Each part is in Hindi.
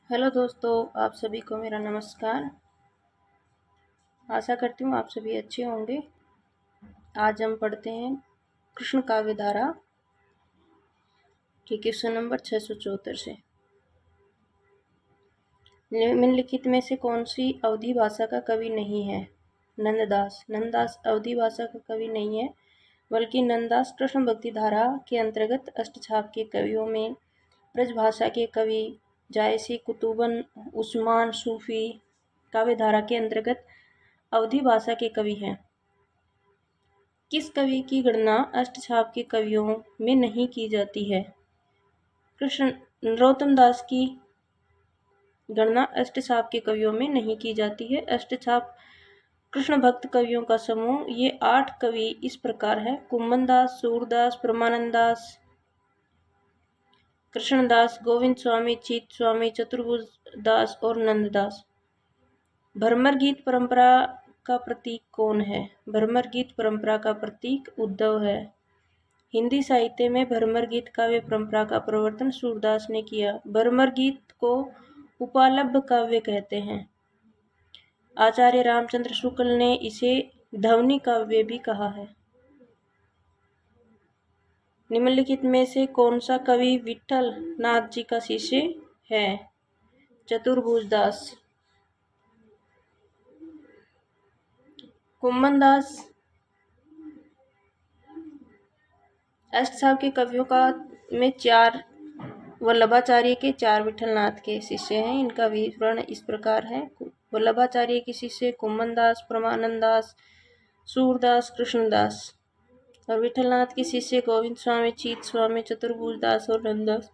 हेलो दोस्तों, आप सभी को मेरा नमस्कार। आशा करती हूँ आप सभी अच्छे होंगे। आज हम पढ़ते हैं कृष्ण काव्य धारा के क्वेश्चन नंबर 674 से। निम्नलिखित में से कौन सी अवधी भाषा का कवि नहीं है? नंददास। नंददास अवधी भाषा का कवि नहीं है, बल्कि नंददास कृष्ण भक्ति धारा के अंतर्गत अष्टछाप के कवियों में ब्रजभाषा के कवि जायसी कुतुबन उस्मान सूफी काव्य धारा के अंतर्गत अवधी भाषा के कवि हैं। किस कवि की गणना अष्टछाप के कवियों में नहीं की जाती है? कृष्ण नरोत्तम दास की गणना अष्टछाप के कवियों में नहीं की जाती है। अष्टछाप कृष्ण भक्त कवियों का समूह, ये 8 कवि इस प्रकार है: कुम्मन दास, सूरदास, परमानंद दास, कृष्णदास, गोविंद स्वामी, चीत स्वामी, चतुर्भुज दास और नंददास। भ्रमर गीत परंपरा का प्रतीक कौन है? भ्रमर गीत परंपरा का प्रतीक उद्धव है। हिंदी साहित्य में भ्रमर गीत काव्य परंपरा का प्रवर्तन सूरदास ने किया। भ्रमर गीत को उपालभ काव्य कहते हैं। आचार्य रामचंद्र शुक्ल ने इसे ध्वनि काव्य भी कहा है। निम्नलिखित में से कौन सा कवि विठल नाथ जी का शिष्य है? चतुर्भुज दास। कुम्मन दास अष्टछाप के कवियों का में 4 वल्लभाचार्य के 4 विठलनाथ के शिष्य हैं। इनका विवरण इस प्रकार है: वल्लभाचार्य के शिष्य कुम्मन दास, परमानंद दास, सूरदास, कृष्णदास। और विठलनाथ के शिष्य गोविंद स्वामी, चीत स्वामी, चतुर्भुज दास और नंददास।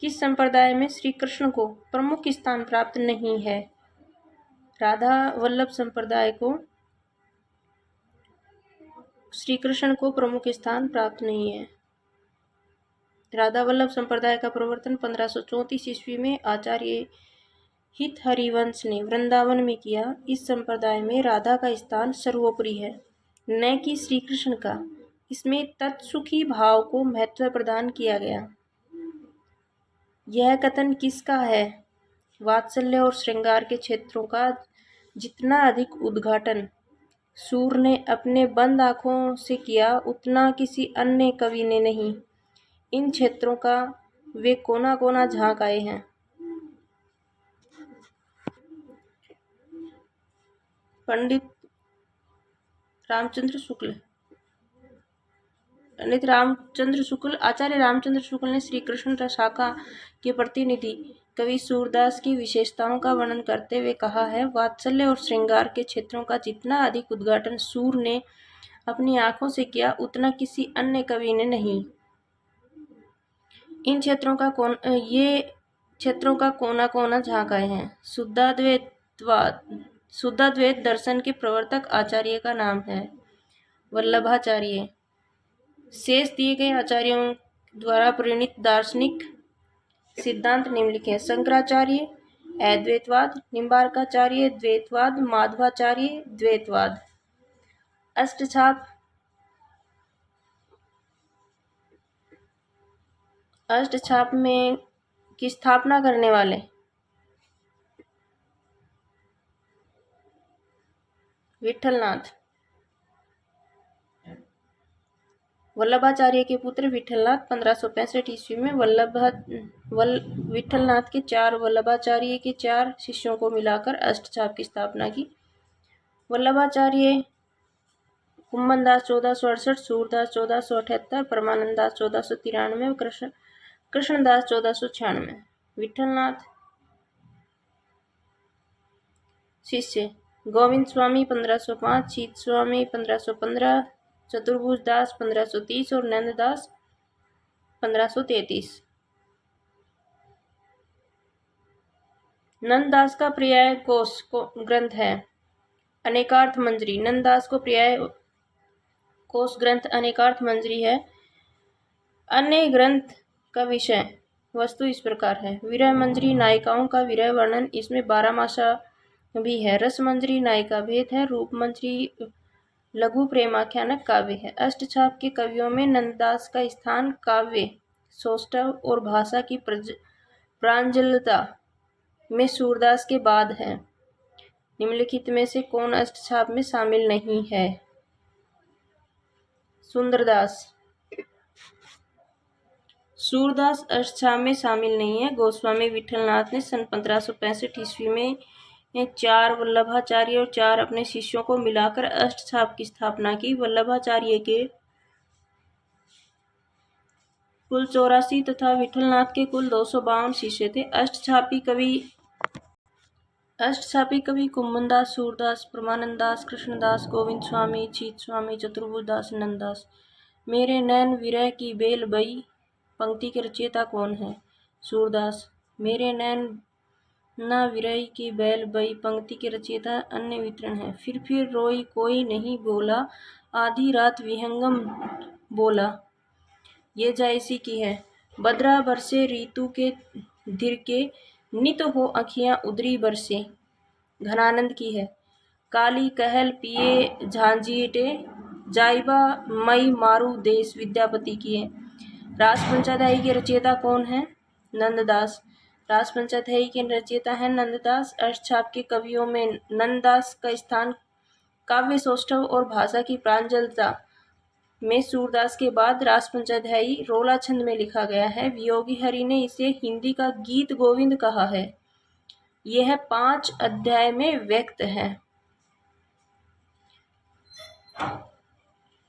किस संप्रदाय में श्री कृष्ण को प्रमुख स्थान प्राप्त नहीं है? राधा वल्लभ संप्रदाय को श्री कृष्ण को प्रमुख स्थान प्राप्त नहीं है। राधा वल्लभ संप्रदाय का प्रवर्तन 1534 ईस्वी में आचार्य हित हरिवंश ने वृंदावन में किया। इस संप्रदाय में राधा का स्थान सर्वोपरि है, न कि श्री कृष्ण का। इसमें तत्सुखी भाव को महत्व प्रदान किया गया। यह कथन किसका है? वात्सल्य और श्रृंगार के क्षेत्रों का जितना अधिक उद्घाटन सूर ने अपने बंद आंखों से किया, उतना किसी अन्य कवि ने नहीं। इन क्षेत्रों का वे कोना कोना झांक आए हैं। पंडित रामचंद्र शुक्ल आचार्य रामचंद्र शुक्ल ने श्री कृष्ण शाखा के प्रतिनिधि कवि सूरदास की विशेषताओं का वर्णन करते हुए कहा है: वात्सल्य और श्रृंगार के क्षेत्रों का जितना अधिक उद्घाटन सूर ने अपनी आंखों से किया, उतना किसी अन्य कवि ने नहीं। इन क्षेत्रों का कोना कोना झांक आए हैं। शुद्धाद्वैत दर्शन के प्रवर्तक आचार्य का नाम है वल्लभाचार्य। शेष दिए गए आचार्यों द्वारा प्रणीत दार्शनिक सिद्धांत निम्नलिखित हैं: शंकराचार्य अद्वैतवाद, निम्बार्काचार्य द्वैतवाद, माधवाचार्य द्वैतवाद। अष्टछाप में की स्थापना करने वाले विठलनाथ। वल्लभाचार्य के पुत्र विठलनाथ 1565 ईस्वी में विठलनाथ के 4 वल्लभाचार्य के 4 शिष्यों को मिलाकर अष्टछाप की स्थापना की। वल्लभाचार्य कुम्मन दास 1468, सूरदास 1478, परमानंद दास 1493, कृष्णदास 1496। विठलनाथ शिष्य गोविंद स्वामी 1505, चीत स्वामी 1515, चतुर्भुज दास 1530 और नंददास 1533। नंददास का पर्याय कोश ग्रंथ है अनेकार्थ मंजरी। नंददास को पर्याय कोश ग्रंथ अनेकार्थ मंजरी है। अन्य ग्रंथ का विषय वस्तु इस प्रकार है: विरह मंजरी नायिकाओं का विरह वर्णन, इसमें 12 मासा भी है। रस मंजरी नायिका भेद है। रूप मंजरी लघु प्रेमाख्यानक काव्य है। अष्टछाप के कवियों में नंददास का स्थान काव्य सौष्ठव और भाषा की प्रांजलता में सूरदास के बाद है। निम्नलिखित में से कौन अष्टछाप में शामिल नहीं है? सुंदरदास। सूरदास अष्टछाप में शामिल नहीं है। गोस्वामी विठलनाथ ने सन 1565 ईस्वी में 4 वल्लभाचार्य और 4 अपने शिष्यों को मिलाकर अष्टछाप की स्थापना की। वल्लभाचार्य के कुल 84 तथा विठलनाथ के कुल 252 शिष्य थे। अष्टछापी कवि कुम्भनदास, सूरदास, परमानंददास, कृष्णदास, गोविंद स्वामी, जीत स्वामी, चतुर्भुजदास, नंददास। मेरे नैन विरह की बेल बई पंक्ति के रचयिता कौन है? सूरदास। मेरे नैन ना विरह की बैल बई पंक्ति के रचयिता अन्य वितरण है। फिर रोई कोई नहीं बोला, आधी रात विहंगम बोला, ये जायसी की है। बदरा बरसे ऋतु के धीर के, नित हो अखियां उदरी बरसे, घनानंद की है। काली कहल पिए झांझीटे, जाइबा मई मारू देश, विद्यापति की है। रास पंचाध्यायी के रचयिता कौन है? नंददास। रास पंचाध्यायी के रचयिता है नंददास। अष्टछाप के कवियों में नंददास का स्थान काव्य सौष्ठव और भाषा की प्रांजलता में सूरदास के बाद रास पंचाध्यायी रोला छंद में लिखा गया है। वियोगी हरि ने इसे हिंदी का गीत गोविंद कहा है। यह 5 अध्याय में व्यक्त है।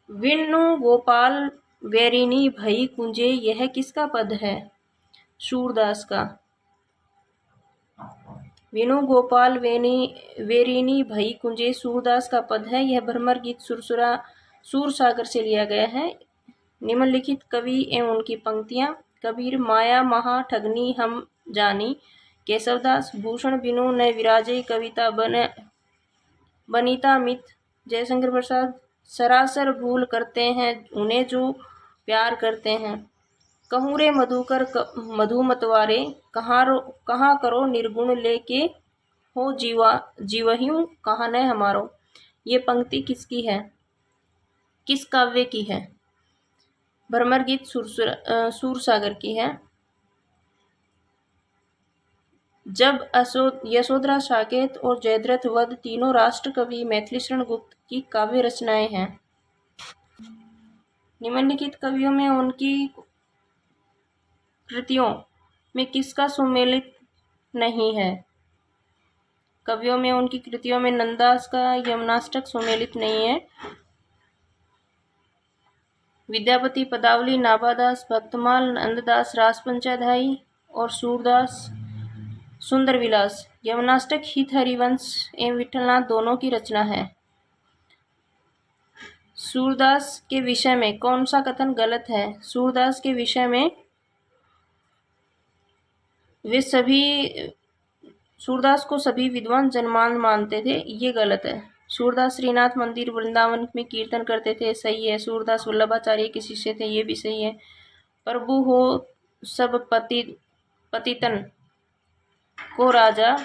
विष्णु गोपाल वेरिनी भई कुंजे, यह किसका पद है? सूरदास का। विष्णु गोपाल वेरिनी भई कुंजे सूरदास का पद है। यह भ्रमर गीत सूरसागर से लिया गया है। निम्नलिखित कवि एवं उनकी पंक्तियां। कबीर। माया महा ठगनी हम जानी, केशवदास। भूषण बिनु न विराजे, कविता बनीता मित, जयशंकर प्रसाद। सरासर भूल करते हैं उन्हें जो प्यार करते हैं, कहूँ रे मधुकर मधु मतवारे, कहाँ करो निर्गुण लेके, हो जीवह्यू कहाँ न हमारो। ये पंक्ति किसकी है? किस काव्य की है? भ्रमर गीत सूरसागर की है। जब यशोधरा, साकेत और जयद्रथ वध तीनों राष्ट्र कवि मैथिली शरण गुप्त की काव्य रचनाएं हैं। निम्नलिखित कवियों में उनकी कृतियों में किसका सुमेलित नहीं है? कवियों में उनकी कृतियों में नंददास का यमुनाष्टक सुमेलित नहीं है। विद्यापति, पदावली, नाभादास, भक्तमाल, नंददास, रास पंचाध्यायी और सूरदास सुंदर विलास। यमुनाष्टक हित हरिवंश एवं विठलनाथ दोनों की रचना है। सूरदास के विषय में कौन सा कथन गलत है? सूरदास के विषय में सूरदास को सभी विद्वान जनमान मानते थे, ये गलत है। सूरदास श्रीनाथ मंदिर वृंदावन में कीर्तन करते थे, सही है। सूरदास वल्लभाचार्य के शिष्य थे, ये भी सही है। प्रभु हो सब पतितन को राजा,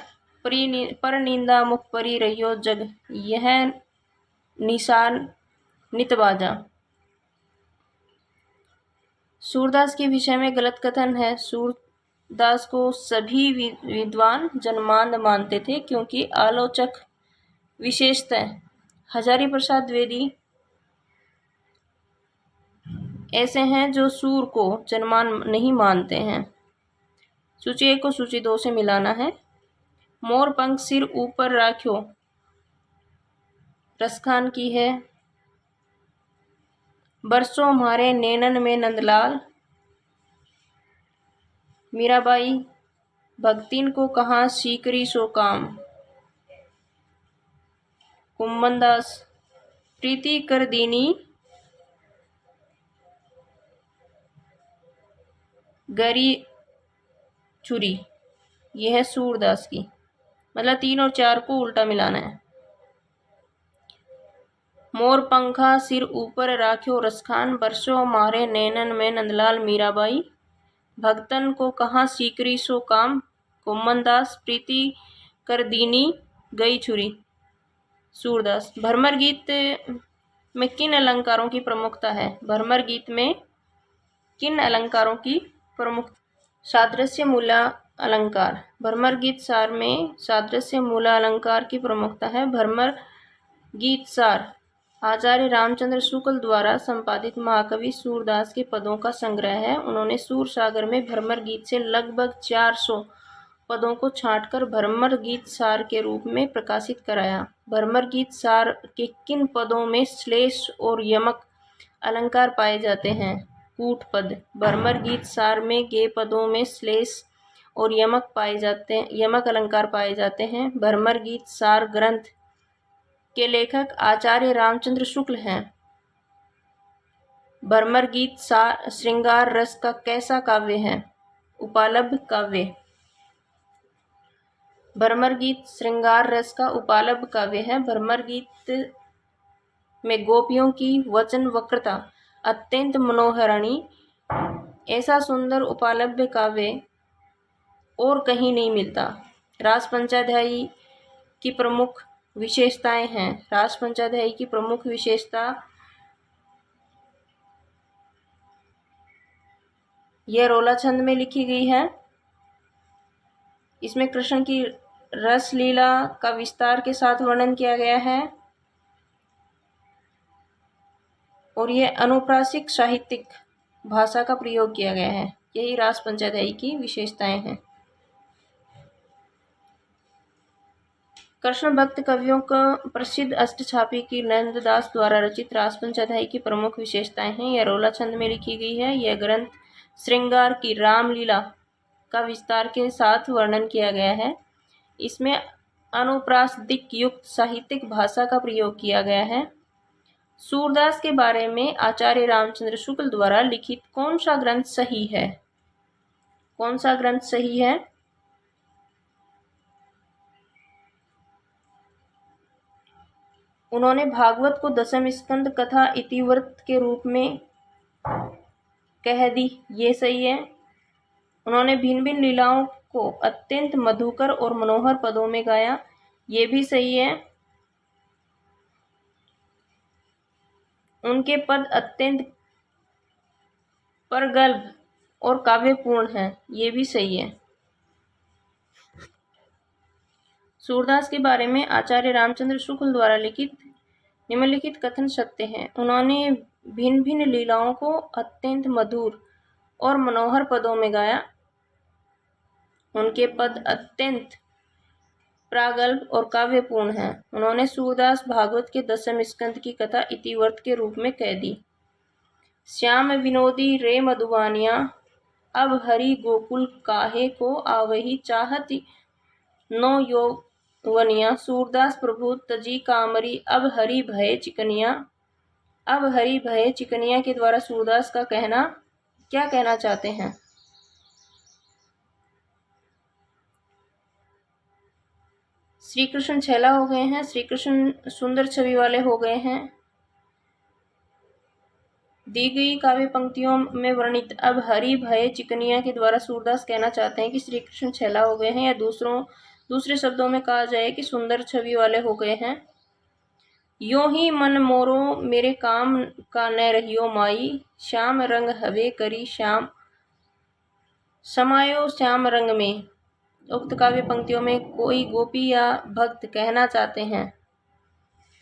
पर निंदा मुख परी रहियो जग, यह निशान नितबाजा। सूरदास के विषय में गलत कथन है। सूरदास को सभी विद्वान जनमान मानते थे, क्योंकि आलोचक विशेषतः हजारी प्रसाद द्विवेदी ऐसे हैं जो सूर को जनमान नहीं मानते हैं। सूची 1 को सूची 2 से मिलाना है। मोर पंख सिर ऊपर राख्यो, रसखान की है। बरसों मारे नैनन में नंदलाल, मीराबाई। भक्तिन को कहाँ सीकरी सो काम, कुम्भनदास। प्रीति कर दीनी गरी छुरी, यह है सूरदास की। मतलब 3 और 4 को उल्टा मिलाना है। मोर पंखा सिर ऊपर राख्यो रसखान, बरसों मारे नैनन में नंदलाल, मीराबाई। भक्तन को कहाँ सीकरी सो काम, कुम्भनदास। प्रीति कर दीनी गई छुरी, सूरदास। भ्रमर गीत में किन अलंकारों की प्रमुखता है? भ्रमर गीत में किन अलंकारों की प्रमुख? सादृश्य मूला अलंकार। भ्रमर गीत सार में सादृश्य मूला अलंकार की प्रमुखता है। भ्रमर गीत सार आचार्य रामचंद्र शुक्ल द्वारा संपादित महाकवि सूरदास के पदों का संग्रह है। उन्होंने सूर सागर में भ्रमर गीत से लगभग 400 पदों को छांटकर भ्रमर गीत सार के रूप में प्रकाशित कराया। भ्रमर गीत सार के किन पदों में श्लेष और यमक अलंकार पाए जाते हैं? कूट पद। भ्रमर गीत सार में गे पदों में श्लेष और यमक अलंकार पाए जाते हैं। भ्रमर गीत सार ग्रंथ के लेखक आचार्य रामचंद्र शुक्ल हैं। भ्रमर गीत सार श्रृंगार रस का कैसा काव्य है? उपालभ काव्य। भ्रमर गीत श्रृंगार रस का उपालभ काव्य है। भ्रमर गीत में गोपियों की वचन वक्रता अत्यंत मनोहरणी, ऐसा सुंदर उपालभ्य काव्य और कहीं नहीं मिलता। रास पंचाध्यायी की प्रमुख विशेषताएं हैं। रास पंचाध्यायी की प्रमुख विशेषता यह रोला छंद में लिखी गई है। इसमें कृष्ण की रस लीला का विस्तार के साथ वर्णन किया गया है और यह अनुप्रासिक साहित्यिक भाषा का प्रयोग किया गया है। यही रास पंचाध्यायी की विशेषताएं हैं। कृष्ण भक्त कवियों का प्रसिद्ध अष्टछापी की नंददास द्वारा रचित रास पंचाध्यायी की प्रमुख विशेषताएं हैं। यह रोला छंद में लिखी गई है। यह ग्रंथ श्रृंगार की रामलीला का विस्तार के साथ वर्णन किया गया है। इसमें अनुप्रासदिक युक्त साहित्यिक भाषा का प्रयोग किया गया है। सूरदास के बारे में आचार्य रामचंद्र शुक्ल द्वारा लिखित कौन सा ग्रंथ सही है? कौन सा ग्रंथ सही है? उन्होंने भागवत को दशम स्कंद कथा इतिवृत्त के रूप में कह दी, ये सही है। उन्होंने भिन्न भिन्न लीलाओं को अत्यंत मधुकर और मनोहर पदों में गाया, ये भी सही है। उनके पद अत्यंत प्रगल्भ और काव्यपूर्ण हैं, ये भी सही है। सूरदास के बारे में आचार्य रामचंद्र शुक्ल द्वारा लिखित निम्नलिखित कथन सत्य हैं। उन्होंने भिन्न भिन्न लीलाओं को अत्यंत मधुर और मनोहर पदों में गाया। उनके पद अत्यंत प्रागल्भ और काव्यपूर्ण हैं। उन्होंने सूरदास भागवत के दशम स्कंद की कथा इतिवृत्त के रूप में कह दी। श्याम विनोदी रे मधुबानिया, अब हरि गोकुल काहे को आवही चाहती नो यौवनिया। सूरदास प्रभु तजी कामरी अब हरि भय चिकनिया। अब हरि भय चिकनिया के द्वारा सूरदास का क्या कहना चाहते हैं? श्री कृष्ण छैला हो गए हैं, श्री कृष्ण सुंदर छवि वाले हो गए हैं। दी गई काव्य पंक्तियों में वर्णित अब हरि भय चिकनिया के द्वारा सूरदास कहना चाहते हैं कि श्री कृष्ण छैला हो गए हैं, या दूसरे शब्दों में कहा जाए कि सुंदर छवि वाले हो गए हैं। यों ही मन मोरो मेरे काम का न रहियो माई, श्याम रंग हवे करी श्याम समायो श्याम रंग में। उक्त काव्य पंक्तियों में कोई गोपी या भक्त कहना चाहते हैं,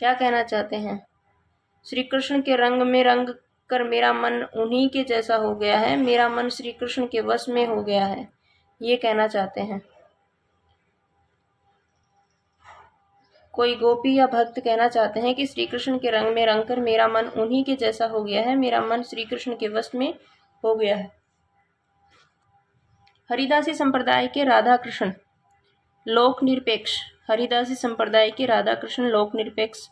क्या कहना चाहते हैं? श्री कृष्ण के रंग में रंग कर मेरा मन उन्हीं के जैसा हो गया है, मेरा मन श्री कृष्ण के वश में हो गया है, ये कहना चाहते हैं। कोई गोपी या भक्त कहना चाहते हैं कि श्री कृष्ण के रंग में रंग कर मेरा मन उन्हीं के जैसा हो गया है, मेरा मन श्री कृष्ण के वश में हो गया है। हरिदासी संप्रदाय के राधा कृष्ण लोक निरपेक्ष। हरिदासी संप्रदाय के राधा कृष्ण लोक निरपेक्ष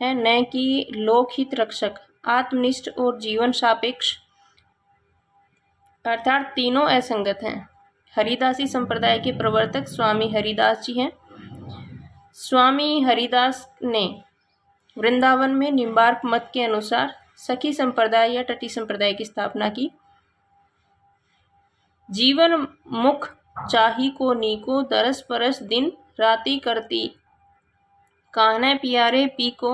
है, न कि लोकहित रक्षक। आत्मनिष्ठ और जीवन सापेक्ष अर्थात तीनों असंगत हैं। हरिदासी संप्रदाय के प्रवर्तक स्वामी हरिदास जी हैं। स्वामी हरिदास ने वृंदावन में निम्बार्क मत के अनुसार सखी संप्रदाय या तटी संप्रदाय की स्थापना की। जीवन मुख चाही को नीको, दरस परस दिन राती करती कान्हा पियारे पी को।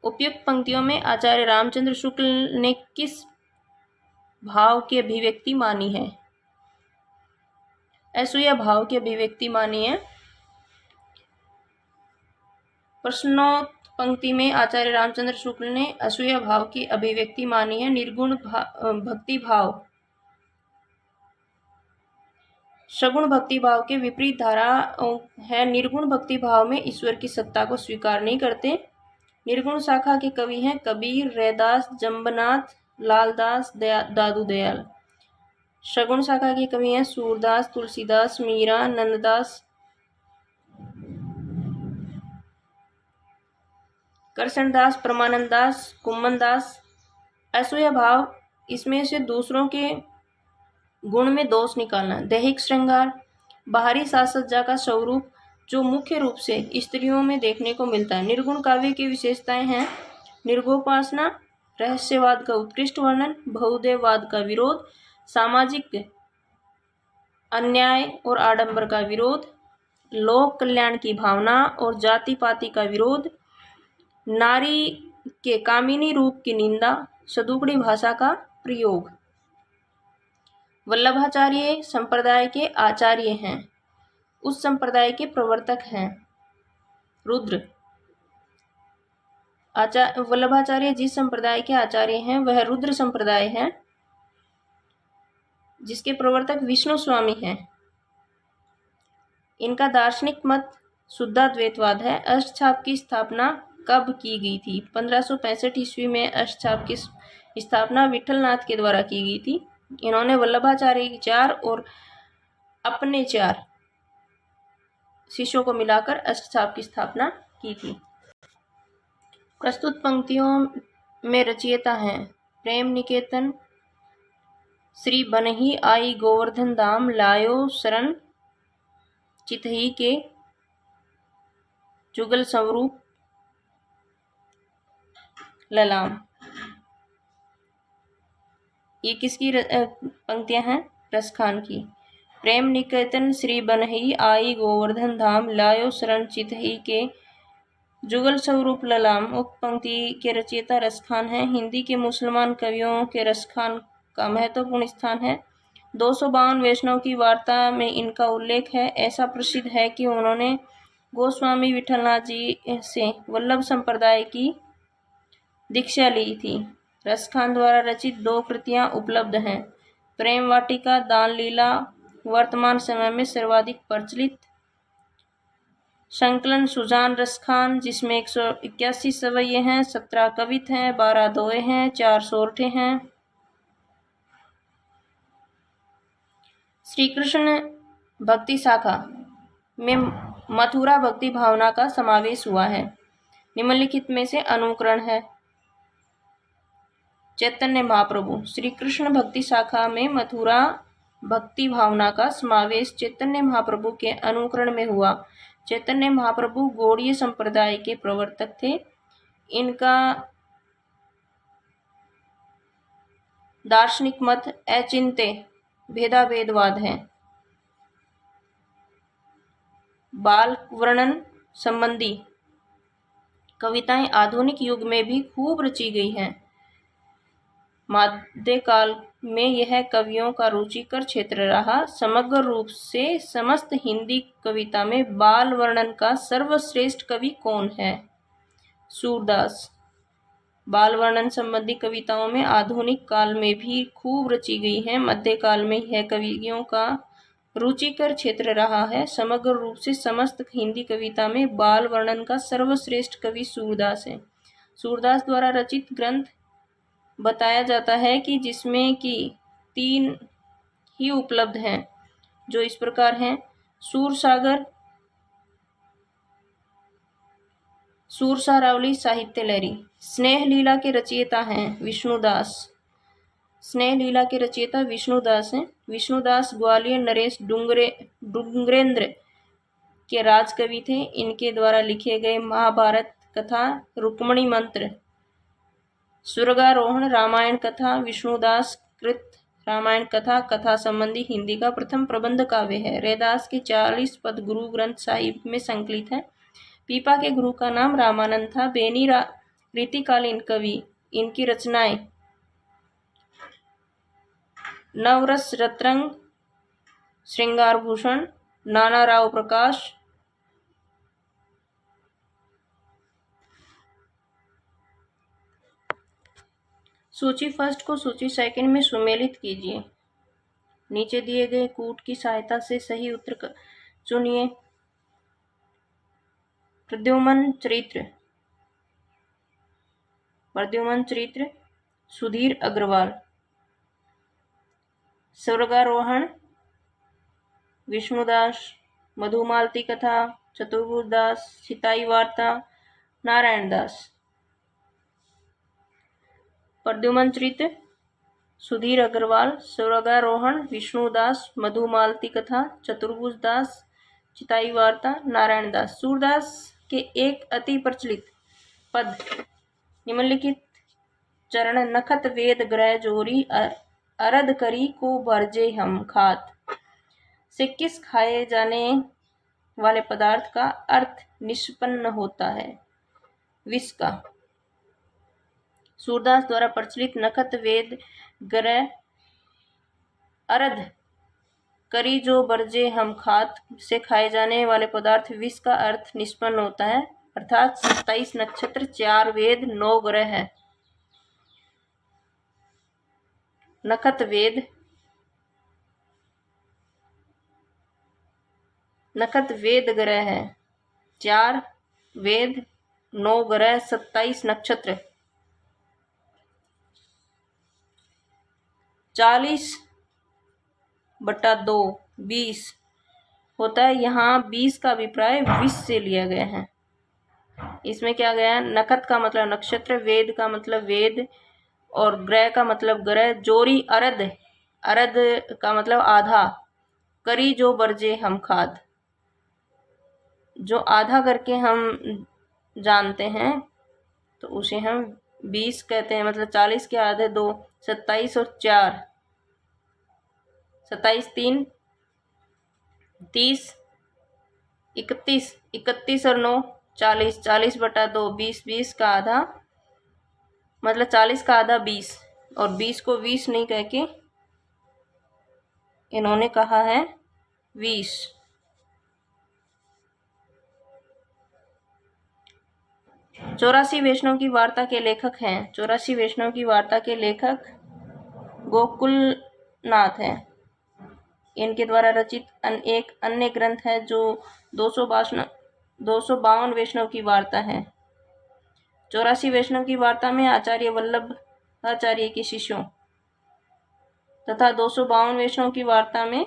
उपयुक्त पंक्तियों में आचार्य रामचंद्र शुक्ल ने किस भाव की अभिव्यक्ति मानी है? असूया भाव की अभिव्यक्ति मानी है। प्रश्नोत्तर पंक्ति में आचार्य रामचंद्र शुक्ल ने असूया भाव की अभिव्यक्ति मानी है। निर्गुण भक्ति भाव सगुण भक्ति भाव के विपरीत धारा है। निर्गुण भक्ति भाव में ईश्वर की सत्ता को स्वीकार नहीं करते। निर्गुण शाखा के कवि हैं कबीर, रैदास, जम्बनाथ, लालदास, दादू दयाल। सगुण शाखा के कवि हैं सूरदास, तुलसीदास, मीरा, नंददास, करसनदास, परमानंद दास, कुम्मन दास। असूया भाव इसमें से दूसरों के गुण में दोष निकालना। दैहिक श्रृंगार बाहरी साज सज्जा का स्वरूप जो मुख्य रूप से स्त्रियों में देखने को मिलता है। निर्गुण काव्य की विशेषताएं हैं निर्गोपासना, रहस्यवाद का उत्कृष्ट वर्णन, बहुदेववाद का विरोध, सामाजिक अन्याय और आडंबर का विरोध, लोक कल्याण की भावना और जाति पाति का विरोध, नारी के कामिनी रूप की निंदा, सदुपड़ी भाषा का प्रयोग। वल्लभाचार्य संप्रदाय के आचार्य हैं, उस संप्रदाय के प्रवर्तक हैं रुद्र। वल्लभाचार्य जिस संप्रदाय के आचार्य हैं वह रुद्र संप्रदाय है, जिसके प्रवर्तक विष्णु स्वामी हैं। इनका दार्शनिक मत शुद्धाद्वैतवाद है। अष्टछाप की स्थापना कब की गई थी? 1565 ईस्वी में अष्टछाप की स्थापना विठलनाथ के द्वारा की गई थी। इन्होंने वल्लभाचार्य की 4 और अपने 4 शिष्यों को मिलाकर अष्टछाप की स्थापना की थी। प्रस्तुत पंक्तियों में रचयिता हैं प्रेम निकेतन, श्री बनहि आई गोवर्धन धाम, लायो शरण चितहि के, जुगल स्वरूप ललाम। ये किसकी पंक्तियां हैं? रसखान की। प्रेम निकेतन, श्री बनहि आई गोवर्धन धाम, लायो शरण चितहि के, जुगल स्वरूप ललाम। उक्त पंक्ति के रचयिता रसखान हैं। हिंदी के मुसलमान कवियों के रसखान का महत्वपूर्ण स्थान है। 252 वैष्णव की वार्ता में इनका उल्लेख है। ऐसा प्रसिद्ध है कि उन्होंने गोस्वामी विठलनाथ जी से वल्लभ संप्रदाय की दीक्षा ली थी। रसखान द्वारा रचित 2 कृतियां उपलब्ध हैं। प्रेम वाटिका, दान लीला वर्तमान समय में सर्वाधिक प्रचलित संकलन सुजान रसखान, जिसमें 181 सवैये हैं, 17 कवित हैं, 12 दोहे हैं, 4 सोरठे हैं। श्री कृष्ण भक्ति शाखा में मथुरा भक्ति भावना का समावेश हुआ है। निम्नलिखित में से अनुकरण है। चैतन्य महाप्रभु। श्री कृष्ण भक्ति शाखा में मथुरा भक्ति भावना का समावेश चैतन्य महाप्रभु के अनुकरण में हुआ। चैतन्य महाप्रभु गौड़ीय संप्रदाय के प्रवर्तक थे। इनका दार्शनिक मत अचिंत्य भेदाभेदवाद है। बाल वर्णन संबंधी कविताएं आधुनिक युग में भी खूब रची गई हैं। मध्यकाल में यह कवियों का रुचिकर क्षेत्र रहा। समग्र रूप से समस्त हिंदी कविता में बाल वर्णन का सर्वश्रेष्ठ कवि कौन है? सूरदास। बाल वर्णन संबंधी कविताओं में आधुनिक काल में भी खूब रची गई हैं। मध्यकाल में यह कवियों का रुचिकर क्षेत्र रहा है। समग्र रूप से समस्त हिंदी कविता में बाल वर्णन का सर्वश्रेष्ठ कवि सूरदास है। सूरदास द्वारा रचित ग्रंथ बताया जाता है कि जिसमें कि 3 ही उपलब्ध हैं, जो इस प्रकार हैं। सूरसागर, सूरसारावली, साहित्य लहरी। स्नेह लीला के रचयिता हैं विष्णुदास। स्नेह लीला के रचयिता विष्णुदास हैं। विष्णुदास ग्वालियर नरेश डुंगरेंद्र के राजकवि थे। इनके द्वारा लिखे गए महाभारत कथा, रुक्मणी मंत्र, स्वर्गारोहण, रामायण कथा, विष्णुदास कृत रामायण कथा, कथा संबंधी हिंदी का प्रथम प्रबंध काव्य है। रैदास के 40 पद गुरु ग्रंथ साहिब में संकलित है। पीपा के गुरु का नाम रामानंद था। बेनी रीतिकालीन कवि। इनकी रचनाएं नवरस रत्रंग, श्रृंगार भूषण, नाना राव प्रकाश, सूची फर्स्ट को सूची सेकंड में सुमेलित कीजिए। नीचे दिए गए कूट की सहायता से सही उत्तर चुनिए। प्रद्युमन चरित्र, प्रद्युमन चरित्र सुधीर अग्रवाल। स्वर्गारोहण विष्णुदास। मधुमालती कथा चतुर्भुज दास। चिताई वार्ता नारायण दास। प्रद्युमन चरित्र सुधीर अग्रवाल, स्वर्गारोहण विष्णुदास, मधुमालती कथा चतुर्भुज दास, चिताई वार्ता नारायण दास। सूरदास के एक अति प्रचलित पद निम्नलिखित चरण नखत वेद ग्रह जोरी अरद करी को भरजे हम खात से किस खाए जाने वाले पदार्थ का अर्थ निष्पन्न होता है? विष का। सूरदास द्वारा प्रचलित नखत वेद ग्रह अरद करी जो बरजे हम खात से खाए जाने वाले पदार्थ विष का अर्थ निष्पन्न होता है, अर्थात 27 नक्षत्र, 4 वेद, 9 ग्रह है। नखत वेद, नखत वेद ग्रह है, 4 वेद, 9 ग्रह, 27 नक्षत्र। 40/2 20 होता है। यहाँ 20 का अभिप्राय विष से लिया गया है। इसमें क्या गया है? नखत का मतलब नक्षत्र, वेद का मतलब वेद, और ग्रह का मतलब ग्रह, जोरी अरद, अरद का मतलब आधा, करी जो बरजे हम खाद, जो आधा करके हम जानते हैं तो उसे हम 20 कहते हैं। मतलब 40 के आधे 2, 27 और 4, 27 3 30, 31, 31 और 9 40, 40/2 20, 20 का आधा मतलब 40 का आधा 20, और 20 को 20 नहीं कह के इन्होंने कहा है 20। चौरासी वैष्णव की वार्ता के लेखक हैं। 84 वैष्णव की वार्ता के लेखक गोकुलनाथ हैं। इनके द्वारा रचित एक अन्य ग्रंथ है जो 252 वैष्णव की वार्ता है। 84 वैष्णव की वार्ता में आचार्य वल्लभ आचार्य के शिष्यों तथा 252 वैष्णव की वार्ता में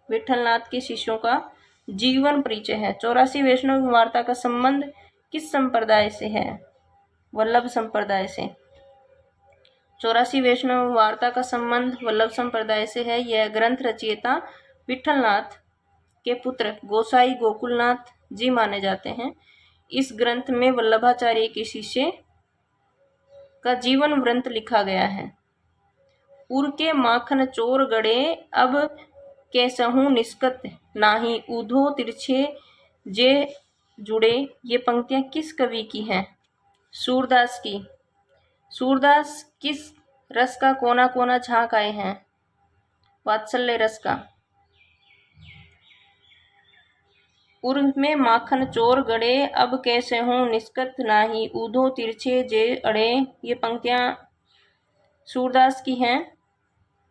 विठलनाथ के शिष्यों का जीवन परिचय है। 84 वैष्णव वार्ता का संबंध किस संप्रदाय से है? वल्लभ संप्रदाय से। 84 वैष्णव वार्ता का संबंध वल्लभ संप्रदाय से है। यह ग्रंथ रचयिता विठलनाथ के पुत्र गोसाई गोकुलनाथ जी माने जाते हैं। इस ग्रंथ में वल्लभाचार्य के शिष्य का जीवन वृत्त लिखा गया है। उर के माखन चोर गड़े अब कैसहूं निष्कत नाही, ऊधो तिरछे जे जुड़े। ये पंक्तियां किस कवि की हैं? सूरदास की। सूरदास किस रस का कोना कोना झांक आए हैं? वात्सल्य रस का। उर में माखन चोर गड़े अब कैसे हूँ निष्कत नाही, ऊधो तिरछे जे अड़े। ये पंक्तियां सूरदास की हैं।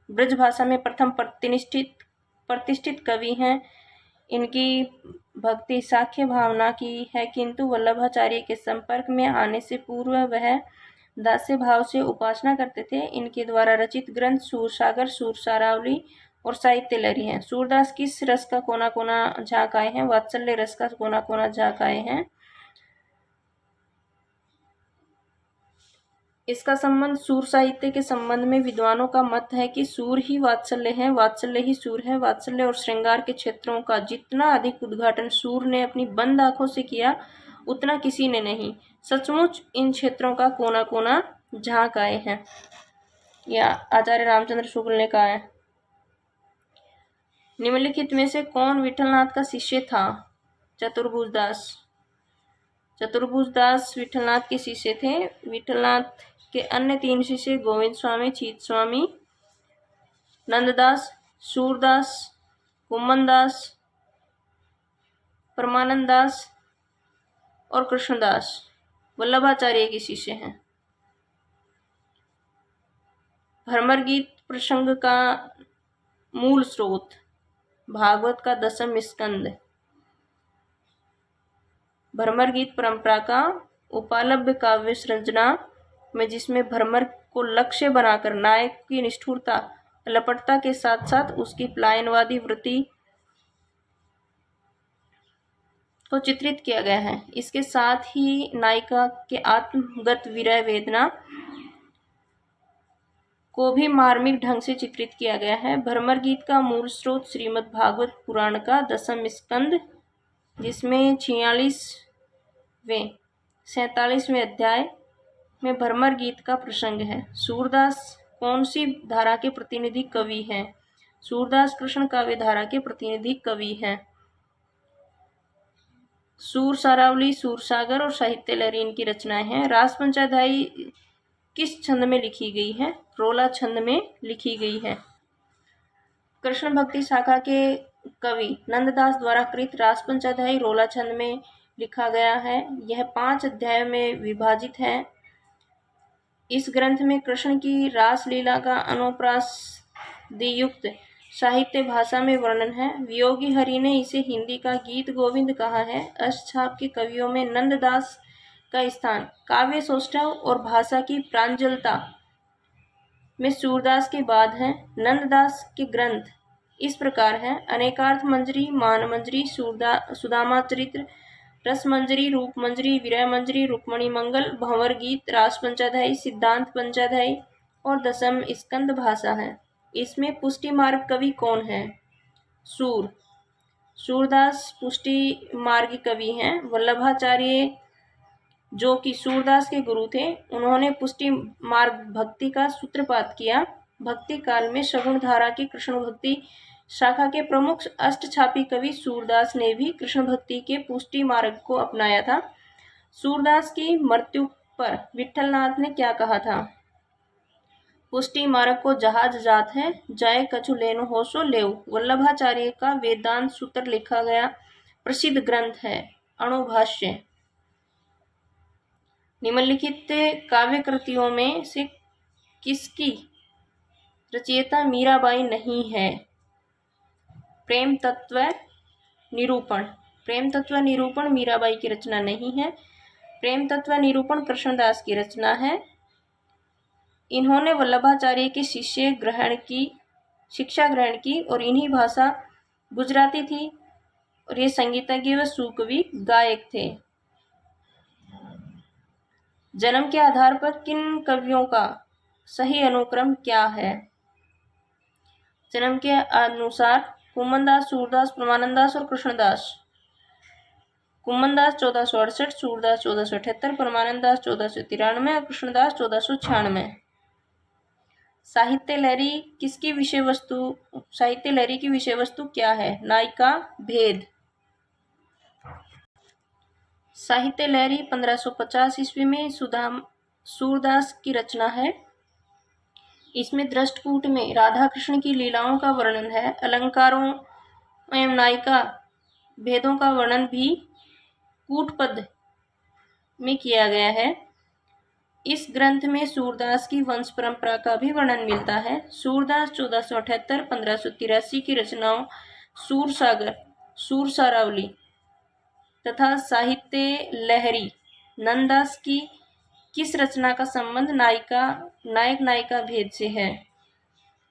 ब्रज भाषा में प्रथम प्रतिष्ठित कवि हैं। इनकी भक्ति साख्य भावना की है, किंतु वल्लभाचार्य के संपर्क में आने से पूर्व वह दास्य भाव से उपासना करते थे। इनके द्वारा रचित ग्रंथ सूरसागर, सूरसारावली और साहित्य लहरी हैं। सूरदास किस रस का कोना कोना झांक आए हैं? वात्सल्य रस का कोना कोना झांक आए हैं। इसका संबंध सूर साहित्य के संबंध में विद्वानों का मत है कि सूर ही वात्सल्य है, वात्सल्य ही सूर है। वात्सल्य और श्रृंगार के क्षेत्रों का जितना अधिक उद्घाटन सूर ने अपनी बंद आंखों से किया, उतना किसी ने नहीं। सचमुच इन क्षेत्रों का कोना कोना झांक आए हैं। यह आचार्य रामचंद्र शुक्ल ने कहा है। निम्नलिखित में से कौन विठलनाथ का शिष्य था? चतुर्भुज दास। चतुर्भुज दास विठलनाथ के शिष्य थे। विठलनाथ के अन्य 3 शिष्य गोविंद स्वामी, चीत स्वामी नंददास, सूरदास, कुम्मनदास, परमानंद दास और कृष्णदास वल्लभाचार्य के शिष्य हैं। भ्रमर गीत प्रसंग का मूल स्रोत भागवत का 10वां स्कंद। भ्रमर गीत परंपरा का उपालभ्य काव्य सृजना में जिसमें भ्रमर को लक्ष्य बनाकर नायक की निष्ठुरता, लपटता के साथ साथ उसकी पलायनवादी वृत्ति को चित्रित किया गया है। इसके साथ ही नायिका के आत्मगत विरह वेदना को भी मार्मिक ढंग से चित्रित किया गया है। भ्रमर गीत का मूल स्रोत श्रीमद् भागवत पुराण का 10वां स्कंद, जिसमें 46वें 47वें अध्याय में भ्रमर गीत का प्रसंग है। सूरदास कौन सी धारा के प्रतिनिधि कवि हैं? सूरदास कृष्ण काव्य धारा के प्रतिनिधि कवि हैं। सूर सारावली, सूरसागर और साहित्य लहरी इनकी रचनाएं हैं। रास पंचाध्यायी किस छंद में लिखी गई है? रोला छंद में लिखी गई है। कृष्ण भक्ति शाखा के कवि नंददास द्वारा कृत रास पंचाध्यायी रोला छंद में लिखा गया है। यह 5 अध्यायों में विभाजित है। इस ग्रंथ में कृष्ण की रास लीला का अनुप्रासयुक्त साहित्य भाषा में वर्णन है। वियोगी हरि ने इसे हिंदी का गीत गोविंद कहा है। अष्टछाप के कवियों में नंददास का स्थान काव्य सौष्ठव और भाषा की प्रांजलता में सूरदास के बाद है। नंददास के ग्रंथ इस प्रकार हैं: अनेकार्थ मंजरी, मान मंजरी, सुदामा चरित्र, रस मंजरी, रूप मंजरी, विरह मंजरी, रुक्मणी मंगल, भंवर गीत, रास पंचाध्यायी, सिद्धांत पंचाध्यायी और 10वां स्कंद भाषा है। इसमें पुष्टि मार्ग कवि कौन है? सूरदास पुष्टि मार्ग कवि हैं। वल्लभाचार्य जो कि सूरदास के गुरु थे, उन्होंने पुष्टि मार्ग भक्ति का सूत्रपात किया। भक्ति काल में सगुण धारा की कृष्ण भक्ति शाखा के प्रमुख अष्टछापी कवि सूरदास ने भी कृष्ण भक्ति के पुष्टि मार्ग को अपनाया था। सूरदास की मृत्यु पर विठलनाथ ने क्या कहा था? पुष्टि मार्ग को जहाज जात है, जाए कछु लेनो हो सो लेव। वल्लभाचार्य का वेदांत सूत्र लिखा गया प्रसिद्ध ग्रंथ है अणुभाष्य। निम्नलिखित काव्य कृतियों में से किसकी रचयिता मीराबाई नहीं है? प्रेम तत्व निरूपण। प्रेम तत्व निरूपण मीराबाई की रचना नहीं है। प्रेम तत्व निरूपण कृष्णदास की रचना है। इन्होंने वल्लभाचार्य की शिक्षा ग्रहण की और इन्हीं भाषा गुजराती थी और ये संगीतज्ञ व सुकवि गायक थे। जन्म के आधार पर किन कवियों का सही अनुक्रम क्या है? जन्म के अनुसार कुम्मनदास, सूरदास, परमानंद दास और कृष्णदास। कुम्मनदास 1468, सूरदास 1478, परमानंद दास 1493 और कृष्णदास 1496। साहित्य लहरी की विषय वस्तु क्या है? नायिका भेद। साहित्य लहरी 1550 ईस्वी में सूरदास की रचना है। इसमें दृष्टकूट में राधा कृष्ण की लीलाओं का वर्णन है। अलंकारों एवं नायिका भेदों का वर्णन भी कूटपद में किया गया है। इस ग्रंथ में सूरदास की वंश परंपरा का भी वर्णन मिलता है। सूरदास 1478-1583 की रचनाओं सूरसागर, सूरसारावली तथा साहित्य लहरी नंददास की किस रचना का संबंध नायक नायिका भेद से है?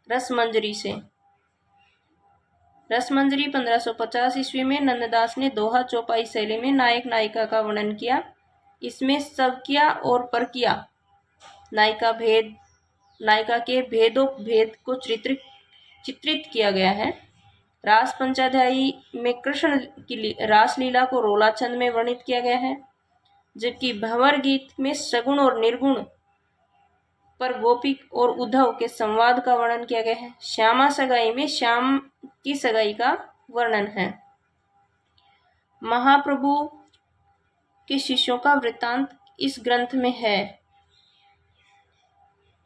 रसमंजरी से। रसमंजरी 1550 ईस्वी में नंददास ने दोहा चौपाई शैली में नायक नायिका का वर्णन किया। इसमें स्वकीय और परकीय नायिका के भेद को चित्रित किया गया है। रास पंचाध्यायी में कृष्ण की रास लीला को रोला छंद में वर्णित किया गया है, जबकि भंवर गीत में सगुण और निर्गुण पर गोपी और उद्धव के संवाद का वर्णन किया गया है। श्यामा सगाई में श्याम की सगाई का वर्णन है। महाप्रभु के शिष्यों का वृत्तांत इस ग्रंथ में है।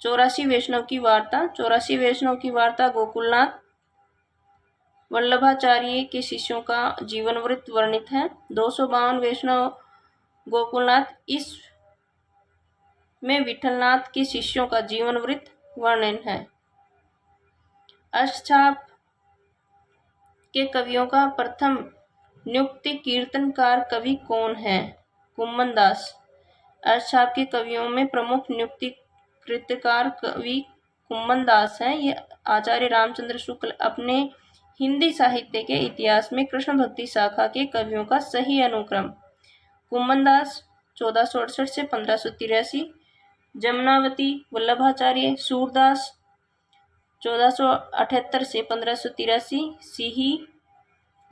84 वैष्णव की वार्ता। 84 वैष्णव की वार्ता गोकुलनाथ वल्लभाचार्य के शिष्यों का जीवन वृत्त वर्णित है। 252 वैष्णव गोकुलनाथ इस में विठलनाथ के शिष्यों का जीवन वृत्त वर्णन है। अष्टछाप के कवियों का प्रथम नियुक्त कीर्तनकार कवि कौन है? कुम्मन दास। अष्टछाप के कवियों में प्रमुख नियुक्त कीर्तनकार कवि कुम्मन दास है। ये आचार्य रामचंद्र शुक्ल अपने हिंदी साहित्य के इतिहास में कृष्ण भक्ति शाखा के कवियों का सही अनुक्रम। कुम्मन दास 1468 से 1583, जमनावती वल्लभाचार्य सूरदास 1478 से 1583, सीही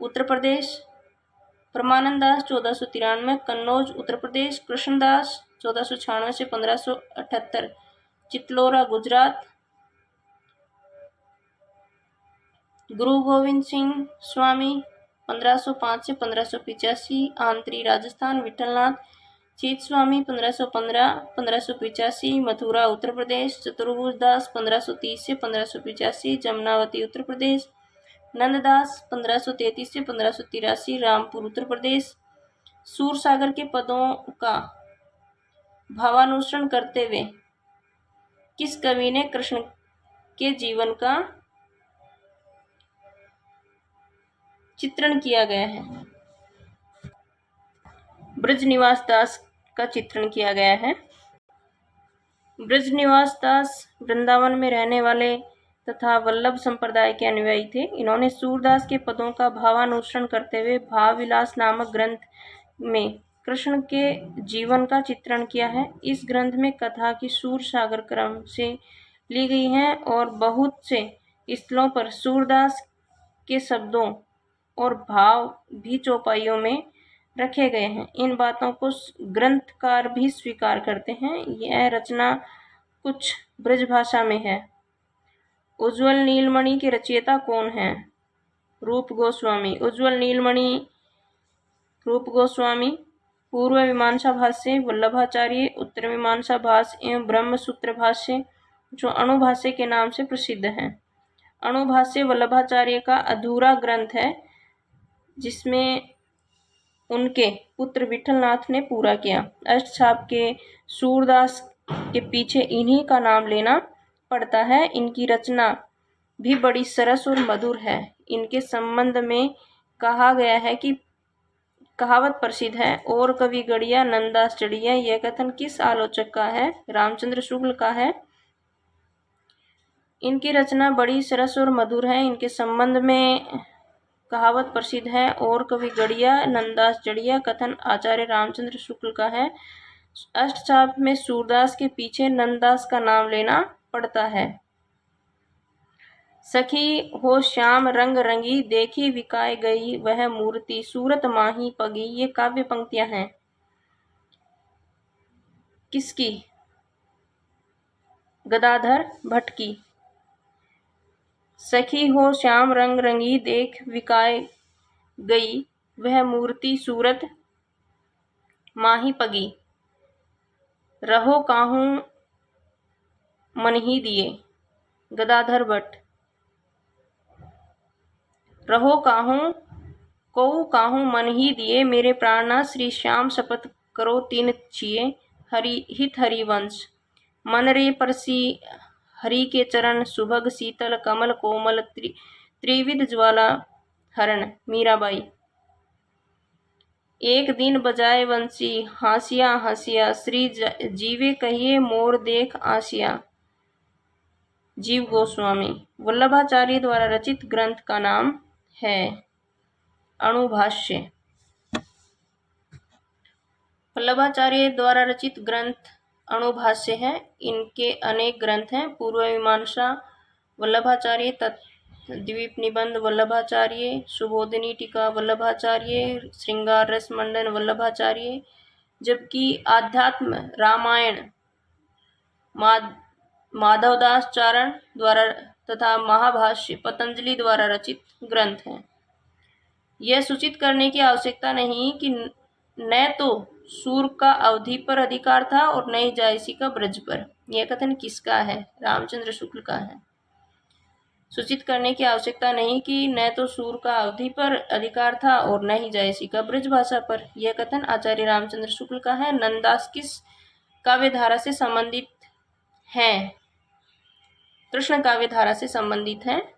उत्तर प्रदेश, परमानंद दास 1493, कन्नौज उत्तर प्रदेश, कृष्णदास 1496 से 1578, चितलोरा गुजरात, गुरु गोविंद सिंह स्वामी 1505 से 1585, आंतरी राजस्थान, विठलनाथ चीत स्वामी 1515-1585, मथुरा उत्तर प्रदेश, चतुर्भुज दास 1530 से 1585, जमनावती उत्तर प्रदेश, नंददास 1533 से 1583, रामपुर उत्तर प्रदेश। सूरसागर के पदों का भावानुसरण करते हुए किस कवि ने कृष्ण के जीवन का चित्रण किया गया है? ब्रजनिवास दास का चित्रण किया गया है। ब्रजनिवास दास वृंदावन में रहने वाले तथा वल्लभ संप्रदाय के अनुयायी थे। इन्होंने सूरदास के पदों का भावानुसरण करते हुए भाव विलास नामक ग्रंथ में कृष्ण के जीवन का चित्रण किया है। इस ग्रंथ में कथा की सूरसागर क्रम से ली गई है और बहुत से स्थलों पर सूरदास के शब्दों और भाव भी चौपाइयों में रखे गए हैं। इन बातों को ग्रंथकार भी स्वीकार करते हैं। यह रचना कुछ ब्रजभाषा में है। उज्ज्वल नीलमणि के रचयिता कौन हैं? रूप गोस्वामी। उज्ज्वल नीलमणि रूप गोस्वामी पूर्व मीमांसा भाष्य वल्लभाचार्य, उत्तर मीमांसा भाष्य एवं ब्रह्मसूत्र भाष्य जो अणुभाष्य के नाम से प्रसिद्ध है। अणुभाष्य वल्लभाचार्य का अधूरा ग्रंथ है जिसमें उनके पुत्र विठलनाथ ने पूरा किया। अष्टछाप के सूरदास के पीछे इन्हीं का नाम लेना पड़ता है। इनकी रचना भी बड़ी सरस और मधुर है। इनके संबंध में कहा गया है कि कहावत प्रसिद्ध है, और कवि गढ़िया नंददास चढ़िया। यह कथन किस आलोचक का है? रामचंद्र शुक्ल का है। इनकी रचना बड़ी सरस और मधुर है। इनके संबंध में कहावत प्रसिद्ध है, और कवि गढ़िया नंददास चढ़िया। कथन आचार्य रामचंद्र शुक्ल का है। अष्टछाप में सूरदास के पीछे नंददास का नाम लेना पड़ता है। सखी हो श्याम रंग रंगी, देखी विकाय गई वह मूर्ति, सूरत माही पगी। ये काव्य पंक्तियां हैं किसकी? गदाधर भट्ट की। सखी हो श्याम रंग रंगी, देख विकाय गई वह मूर्ति, सूरत माही पगी। रहो काहू मन ही दिए, गदाधर भट्ट। रहो काहू मन ही दिए, मेरे प्राणनाथ श्री श्याम शपथ करो तीन छिए। हरि हित हरिवंश, मन रे परसी हरि के चरण, सुभग शीतल कमल कोमल त्रिविध ज्वाला हरण। मीराबाई। एक दिन बजाए वंशी, हासिया हंसिया, श्री जीवे कहिए मोर देख आसिया। जीव गोस्वामी। वल्लभाचार्य द्वारा रचित ग्रंथ का नाम है अणुभाष्य। वल्लभाचार्य द्वारा रचित ग्रंथ अणुभाष्य है। इनके अनेक ग्रंथ हैं। पूर्व मीमांसा वल्लभाचार्य, द्वीप निबंध वल्लभाचार्य, सुबोधिनी टीका वल्लभाचार्य, श्रृंगार रस मंडन वल्लभाचार्य। जबकि आध्यात्म रामायण माधवदास चारण द्वारा तथा महाभाष्य पतंजलि द्वारा रचित ग्रंथ हैं। यह सूचित करने की आवश्यकता नहीं कि न तो सूर का अवधि पर अधिकार था और न ही जायसी का ब्रज पर। यह कथन किसका है? रामचंद्र शुक्ल का है। सूचित करने की आवश्यकता नहीं कि न तो सूर का अवधि पर अधिकार था और न ही जायसी का ब्रज भाषा पर। यह कथन आचार्य रामचंद्र शुक्ल का है। नंददास किस काव्य धारा से संबंधित हैं? कृष्ण काव्य धारा से संबंधित हैं।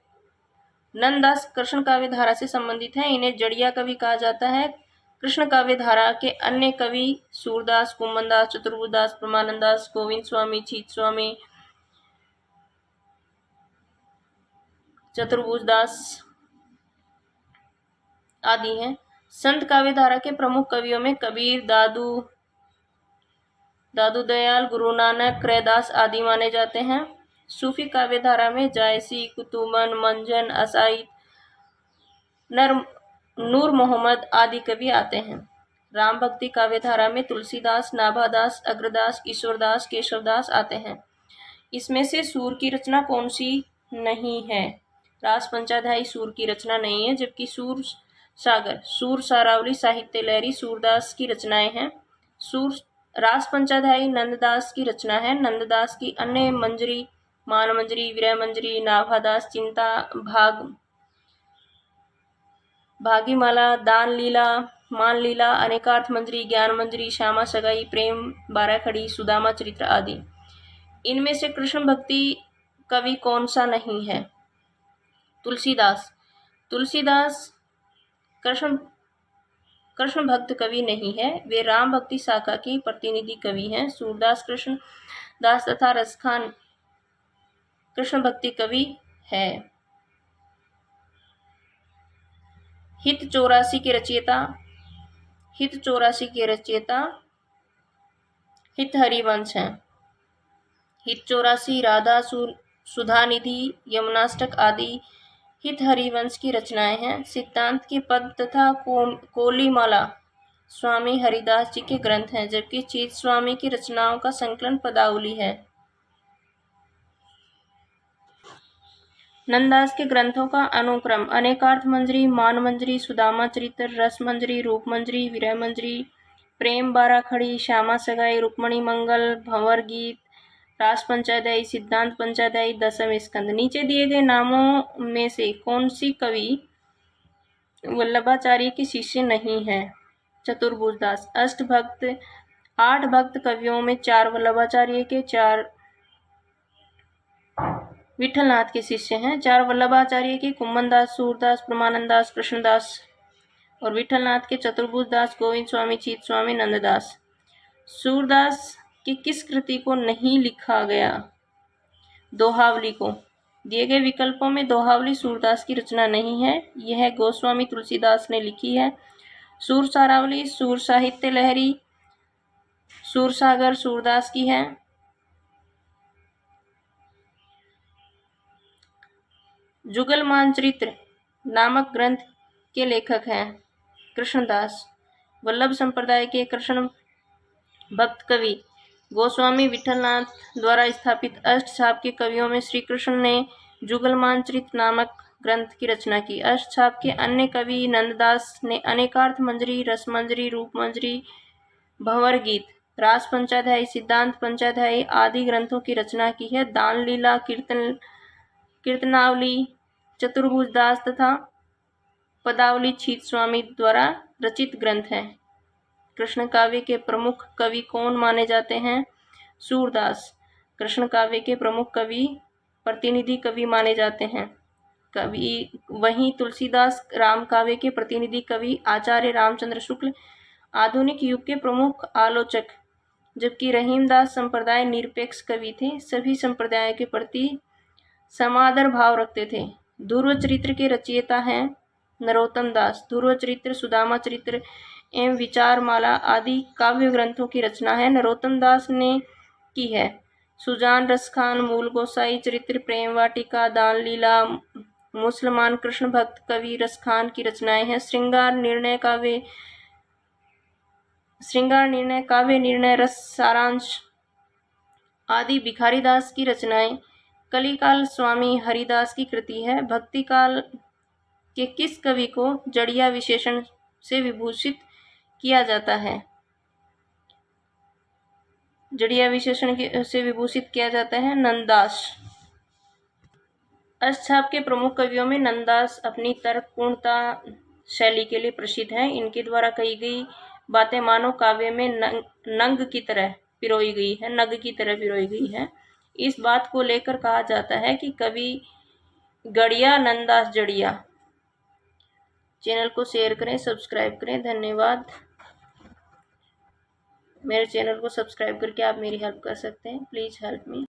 नंददास कृष्ण काव्य धारा से संबंधित हैं। इन्हें जड़िया कवि कहा जाता है। कृष्ण काव्य धारा के अन्य कवि सूरदास, कुम्भनदास, चतुर्भुजदास, परमानंददास, गोविंद स्वामी, छीत स्वामी, चतुर्भुजदास आदि हैं। संत काव्य धारा के प्रमुख कवियों में कबीर, दादू दयाल, गुरु नानक, रैदास आदि माने जाते हैं। सूफी काव्य धारा में जायसी, कुतुबन, मंजन, असाइद, नूर मोहम्मद आदि कवि आते हैं। राम भक्ति काव्य धारा में तुलसीदास, नाभादास, अग्रदास, ईश्वरदास, केशवदास आते हैं। इसमें से सूर की रचना कौन सी नहीं है? रास पंचाध्यायी सूर की रचना नहीं है, जबकि सूर सागर, सूर सारावली, साहित्य लहरी सूरदास की रचनाएं हैं। रास पंचाध्यायी नंददास की रचना है। नंददास की अन्य मंजरी, मान मंजरी, विरह मंजरी, नाभादास, चिंता, भागीमाला, दान लीला, मान लीला, अनेकार्थ मंजरी, ज्ञान मंजरी, श्यामा सगाई, प्रेम बाराखड़ी, सुदामा चरित्र आदि। इनमें से कृष्ण भक्ति कवि कौन सा नहीं है? तुलसीदास कृष्ण भक्त कवि नहीं है। वे राम भक्ति शाखा की प्रतिनिधि कवि हैं। सूरदास कृष्ण दास तथा रसखान कृष्ण भक्ति कवि है। हित 84 के रचयिता हित हरिवंश हैं। हित 84, राधा सुधानिधि, यमुनाष्टक आदि हित हरिवंश की रचनाएं हैं। सिद्धांत के पद तथा कोलीमाला स्वामी हरिदास जी के ग्रंथ हैं, जबकि चीत स्वामी की रचनाओं का संकलन पदावली है। नंददास के ग्रंथों का अनुक्रम अनेकार्थ मंजरी, मान मंजरी, सुदामा चरित्र, रस मंजरी, रूप मंजरी, विरह मंजरी, प्रेम बाराखड़ी, श्यामा सगाई, रुक्मणी मंगल, भंवर गीत, रास पंचाध्यायी, सिद्धांत पंचाध्यायी, दशम स्कंद। नीचे दिए गए नामों में से कौन सी कवि वल्लभाचार्य के शिष्य नहीं है? चतुर्भुजदास। 8 भक्त कवियों में 4 वल्लभाचार्य के, 4 विठलनाथ के शिष्य हैं। 4 वल्लभाचार्य के कुम्भनदास, सूरदास, परमानंददास, कृष्णदास और विठलनाथ के चतुर्भुजदास, गोविंद स्वामी, छीत स्वामी, नंददास। सूरदास की किस कृति को नहीं लिखा गया? दोहावली को। दिए गए विकल्पों में दोहावली सूरदास की रचना नहीं है। यह गोस्वामी तुलसीदास ने लिखी है। सूर सारावली, सूर साहित्य लहरी, सूर सागर सूरदास की है। जुगल मानचरित्र नामक ग्रंथ के लेखक हैं कृष्णदास। वल्लभ संप्रदाय के कृष्ण भक्त कवि गोस्वामी विठलनाथ द्वारा स्थापित अष्टछाप के कवियों में श्री कृष्ण ने जुगल मानचरित्र नामक ग्रंथ की रचना की। अष्टछाप के अन्य कवि नंददास ने अनेकार्थ मंजरी, रस मंजरी, रूप मंजरी, भंवर गीत, रास पंचाध्यायी, सिद्धांत पंचाध्यायी आदि ग्रंथों की रचना की है। दान लीला, कीर्तनावली चतुर्भुजदास तथा पदावली छीत स्वामी द्वारा रचित ग्रंथ है। कृष्ण काव्य के प्रमुख कवि कौन माने जाते हैं? सूरदास। कृष्ण काव्य के प्रमुख कवि, प्रतिनिधि कवि माने जाते हैं। वहीं तुलसीदास राम काव्य के प्रतिनिधि कवि, आचार्य रामचंद्र शुक्ल आधुनिक युग के प्रमुख आलोचक, जबकि रहीमदास संप्रदाय निरपेक्ष कवि थे। सभी संप्रदायों के प्रति समादर भाव रखते थे। ध्रुव चरित्र के रचयिता हैं नरोत्तम दास। ध्रुव चरित्र, सुदामा चरित्र एवं विचारमाला आदि काव्य ग्रंथों की रचना है नरोत्तम दास ने की है। सुजान रसखान, मूल गोसाई चरित्र, प्रेम वाटिका, दान लीला, मुसलमान कृष्ण भक्त कवि रसखान की रचनाएं हैं। श्रृंगार निर्णय, काव्य निर्णय, रस सारांश आदि भिखारीदास की रचनाएं। कलिकाल स्वामी हरिदास की कृति है। भक्ति काल के किस कवि को जड़िया विशेषण से विभूषित किया जाता है? जड़िया विशेषण से विभूषित किया जाता है? नंददास। अष्टछाप के प्रमुख कवियों में नंददास अपनी तर्कपूर्णता शैली के लिए प्रसिद्ध हैं। इनके द्वारा कही गई बातें मानव काव्य में नंग की तरह पिरोई गई है, नग की तरह पिरोई गई है। इस बात को लेकर कहा जाता है कि कवि गड़िया नंददास जड़िया। चैनल को शेयर करें, सब्सक्राइब करें। धन्यवाद। मेरे चैनल को सब्सक्राइब करके आप मेरी हेल्प कर सकते हैं। Please help me.